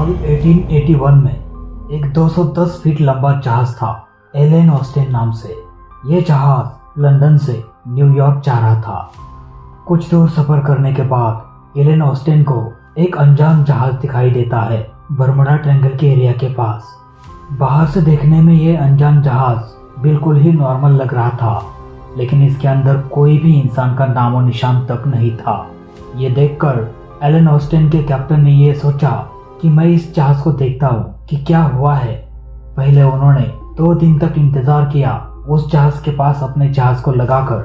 साल 1881 में एक 210 फीट लंबा जहाज था एलेन ऑस्टिन नाम से। यह जहाज लंदन से न्यूयॉर्क जा रहा था। कुछ दूर सफर करने के बाद एलेन ऑस्टिन को एक अनजान जहाज दिखाई देता है बर्मुडा ट्रायंगल के एरिया के पास। बाहर से देखने में यह अनजान जहाज बिल्कुल ही नॉर्मल लग रहा था, लेकिन इसके अंदर कोई भी इंसान का नामो निशान तक नहीं था। ये देखकर एलेन ऑस्टिन के कैप्टन ने यह सोचा कि मैं इस जहाज को देखता हूँ कि क्या हुआ है। पहले उन्होंने 2 दिन तक इंतजार किया उस जहाज के पास अपने जहाज को लगाकर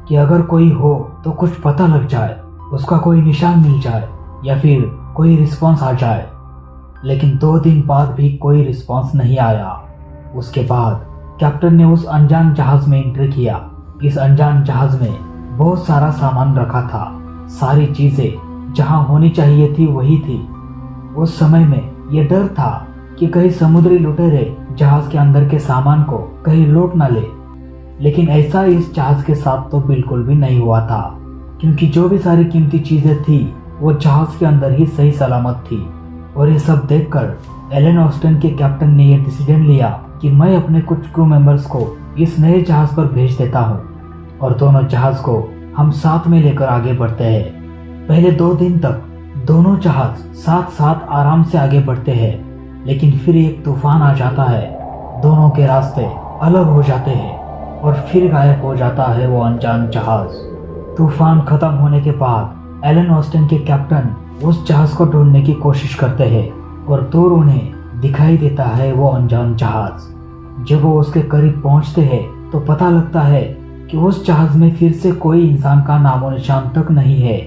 कि अगर कोई हो तो कुछ पता लग जाए, उसका कोई निशान मिल जाए या फिर कोई रिस्पॉन्स आ जाए। लेकिन 2 दिन बाद भी कोई रिस्पॉन्स नहीं आया। उसके बाद कैप्टन ने उस अनजान जहाज में एंट्री किया। इस अनजान जहाज में बहुत सारा सामान रखा था। सारी चीजें जहां होनी चाहिए थी वही थी। उस समय में यह डर था कि कहीं समुद्री लुटेरे जहाज के अंदर के सामान को कहीं लूट न ले, लेकिन ऐसा इस जहाज के साथ तो बिल्कुल भी नहीं हुआ था, क्योंकि जो भी सारी कीमती चीजें थी वो जहाज के अंदर ही सही सलामत थी। और ये सब देखकर एलेन ऑस्टिन के कैप्टन ने यह डिसीजन लिया कि मैं अपने कुछ क्रू मेंबर्स को इस नए जहाज पर भेज देता हूँ और दोनों जहाज को हम साथ में लेकर आगे बढ़ते हैं। पहले 2 दिन तक दोनों जहाज साथ साथ आराम से आगे बढ़ते हैं, लेकिन फिर एक तूफान आ जाता है। दोनों के रास्ते अलग हो जाते हैं और फिर गायब हो जाता है वो अनजान जहाज। तूफान खत्म होने के बाद एलेन ऑस्टिन के कैप्टन उस जहाज को ढूंढने की कोशिश करते हैं और दूर उन्हें दिखाई देता है वो अनजान जहाज। जब वो उसके करीब पहुंचते हैं तो पता लगता है कि उस जहाज में फिर से कोई इंसान का नामो निशान तक नहीं है।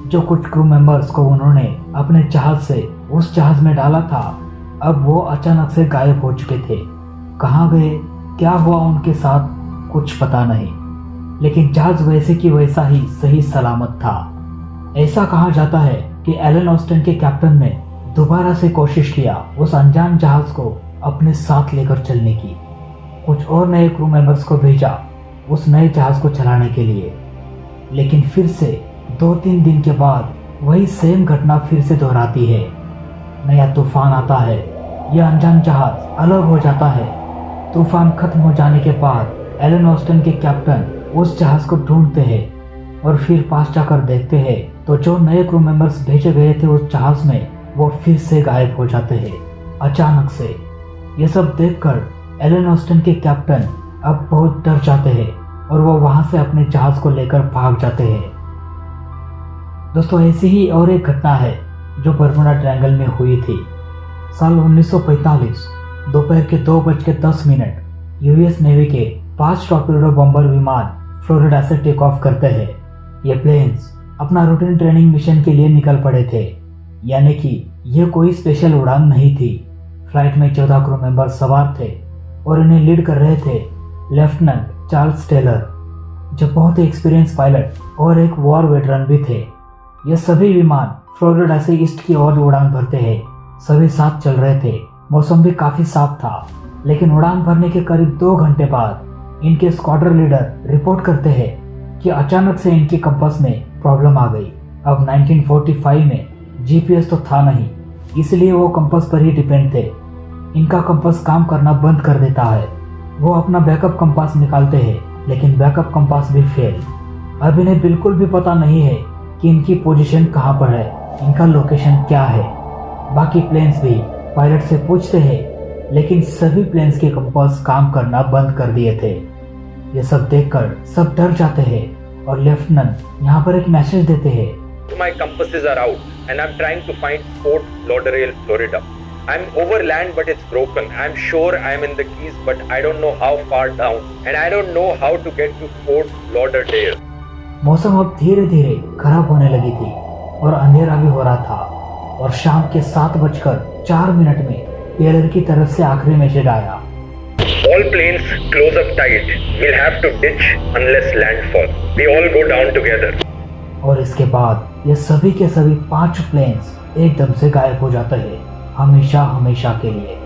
जो कुछ क्रू मेंबर्स को उन्होंने अपने जहाज से उस जहाज में डाला था, अब वो अचानक से गायब हो चुके थे। कहाँ गए, क्या हुआ उनके साथ, कुछ पता नहीं, लेकिन जहाज वैसे की वैसा ही सही सलामत था। ऐसा कहा जाता है कि एलेन ऑस्टिन के कैप्टन ने दोबारा से कोशिश किया उस अनजान जहाज को अपने साथ लेकर चलने की। कुछ और नए क्रू मेंबर्स को भेजा उस नए जहाज को चलाने के लिए, लेकिन फिर से 2-3 दिन के बाद वही सेम घटना फिर से दोहराती है। नया तूफान आता है, यह अनजान जहाज अलग हो जाता है। तूफान खत्म हो जाने के बाद एलेन ऑस्टिन के कैप्टन उस जहाज को ढूंढते हैं और फिर पास जाकर देखते हैं तो जो नए क्रू मेंबर्स भेजे गए थे उस जहाज में वो फिर से गायब हो जाते हैं अचानक से। ये सब देखकर एलेन ऑस्टिन के कैप्टन अब बहुत डर जाते हैं और वो वहां से अपने जहाज को लेकर भाग जाते हैं। दोस्तों, ऐसी ही और एक घटना है जो बर्मुडा ट्रायंगल में हुई थी। साल 1945 दोपहर के 2:10 यूएस नेवी के 5 टॉर्पेडो बम्बर विमान फ्लोरिडा से टेक ऑफ करते हैं। ये प्लेन्स अपना रूटीन ट्रेनिंग मिशन के लिए निकल पड़े थे, यानी कि यह कोई स्पेशल उड़ान नहीं थी। फ्लाइट में 14 क्रू मेंबर सवार थे और इन्हें लीड कर रहे थे लेफ्टिनेंट चार्ल्स टेलर, जो बहुत ही एक्सपीरियंस पायलट और एक वॉर वेटरन भी थे। ये सभी विमान फ्लोरिडा से ईस्ट की ओर उड़ान भरते हैं। सभी साथ चल रहे थे। मौसम भी काफी साफ था, लेकिन उड़ान भरने के करीब 2 घंटे बाद इनके स्क्वाड्रन लीडर रिपोर्ट करते हैं कि अचानक से इनके कंपास में प्रॉब्लम आ गई। अब 1945 में जीपीएस तो था नहीं, इसलिए वो कंपास पर ही डिपेंड थे। इनका कंपास काम करना बंद कर देता है। वो अपना बैकअप कंपास निकालते हैं, लेकिन बैकअप कंपास भी फेल। अब इन्हें बिल्कुल भी पता नहीं है कि इनकी पोजीशन कहाँ पर है, इनका लोकेशन क्या है। बाकी प्लेन्स भी पायलट से पूछते हैं, लेकिन सभी प्लेन्स के कंपास काम करना बंद कर दिए थे। ये सब देखकर सब डर जाते हैं और लेफ्टिनेंट यहाँ पर एक मैसेज देते हैं। My compasses are out and I'm trying to find Fort Lauderdale, Florida. I'm over land but it's broken. I'm sure I'm in the Keys but I don't know how far down and I don't know how to get to Fort Lauderdale. मौसम अब धीरे धीरे खराब होने लगी थी और अंधेरा भी हो रहा था और शाम के 7:04 में टेलर की तरफ से आखिरी मैसेज आया। All planes close up tight. We'll have to ditch unless landfall. We all go down together. और इसके बाद ये सभी के सभी 5 प्लेन्स एकदम से गायब हो जाते हैं, हमेशा हमेशा के लिए।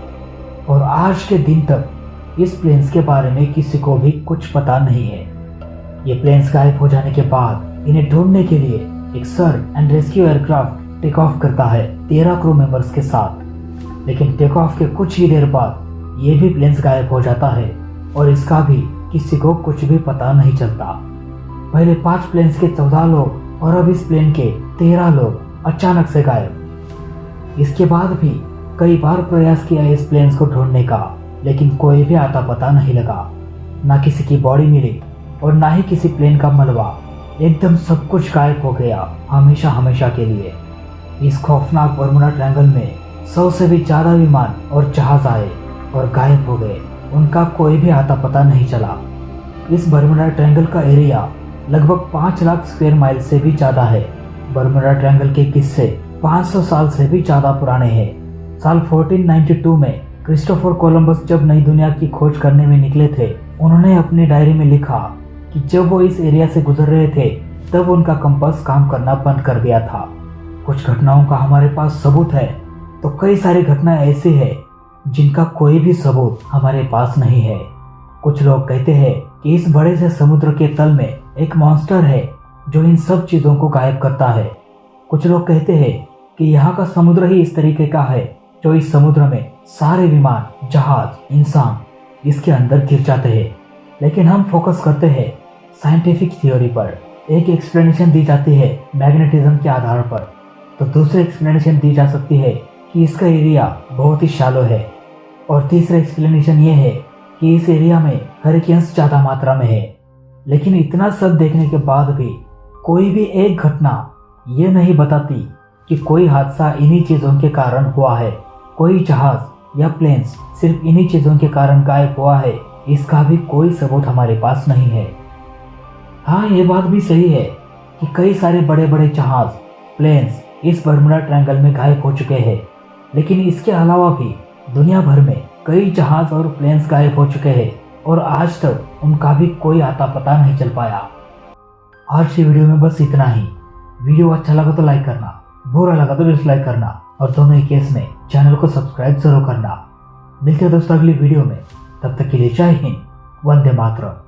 और आज के दिन तक इस प्लेन्स के बारे में किसी को भी कुछ पता नहीं है। ये प्लेन्स गायब हो जाने के बाद इन्हें ढूंढने के लिए एक search and rescue aircraft take off करता है 13 क्रू मेंबर्स के साथ। लेकिन टेक ऑफ के कुछ ही देर बाद ये भी प्लेन्स गायब हो जाता है और इसका भी किसी को कुछ भी पता नहीं चलता। पहले 5 प्लेन्स के 14 लोग और अब इस प्लेन के 13 लोग अचानक से गायब। इसके बाद भी कई बार प्रयास किया इस प्लेन्स को ढूंढने का, लेकिन कोई भी आता पता नहीं लगा। ना किसी की बॉडी मिली और ना ही किसी प्लेन का मलबा। एकदम सब कुछ गायब हो गया, हमेशा हमेशा के लिए। इस खौफनाक बर्मुडा ट्रायंगल में 100 से भी ज्यादा विमान और जहाज आए और गायब हो गए। उनका कोई भी आता पता नहीं चला। इस बर्मुडा ट्रायंगल का एरिया लगभग 5 लाख स्क्वायर माइल से भी ज्यादा है। बर्मुडा ट्रायंगल के किस्से 500 साल से भी ज्यादा पुराने हैं। साल 1492 में क्रिस्टोफर कोलंबस जब नई दुनिया की खोज करने में निकले थे, उन्होंने अपनी डायरी में लिखा कि जब वो इस एरिया से गुजर रहे थे तब उनका कंपास काम करना बंद कर गया था। कुछ घटनाओं का हमारे पास सबूत है तो कई सारी घटनाएं ऐसी है जिनका कोई भी सबूत हमारे पास नहीं है। कुछ लोग कहते हैं कि इस बड़े से समुद्र के तल में एक मॉन्स्टर है जो इन सब चीजों को गायब करता है। कुछ लोग कहते हैं कि यहाँ का समुद्र ही इस तरीके का है जो इस समुद्र में सारे विमान, जहाज, इंसान इसके अंदर गिर जाते हैं। लेकिन हम फोकस करते हैं साइंटिफिक थ्योरी पर। एक एक्सप्लेनेशन दी जाती है मैग्नेटिज्म के आधार पर, तो दूसरी एक्सप्लेनेशन दी जा सकती है कि इसका एरिया बहुत ही शैलो है, और तीसरा एक्सप्लेनेशन ये है कि इस एरिया में हरिकेन्स ज़्यादा मात्रा में है। लेकिन इतना सब देखने के बाद भी कोई भी एक घटना ये नहीं बताती कि कोई हादसा इन्हीं चीज़ों के कारण हुआ है, कोई जहाज या प्लेन्स सिर्फ इन्हीं चीज़ों के कारण गायब हुआ है, इसका भी कोई सबूत हमारे पास नहीं है। हाँ, ये बात भी सही है कि कई सारे बड़े बड़े जहाज, प्लेन्स इस बर्मुडा ट्रायंगल में गायब हो चुके हैं, लेकिन इसके अलावा भी दुनिया भर में कई जहाज और प्लेन्स गायब हो चुके हैं और आज तक उनका भी कोई आता पता नहीं चल पाया। आज की वीडियो में बस इतना ही। वीडियो अच्छा लगा तो लाइक करना, बुरा लगा तो डिसलाइक करना, और दोनों ही केस में चैनल को सब्सक्राइब जरूर करना। मिलते हैं दोस्तों अगली वीडियो में, तब तक के लिए जय हिंद, वंदे मातरम।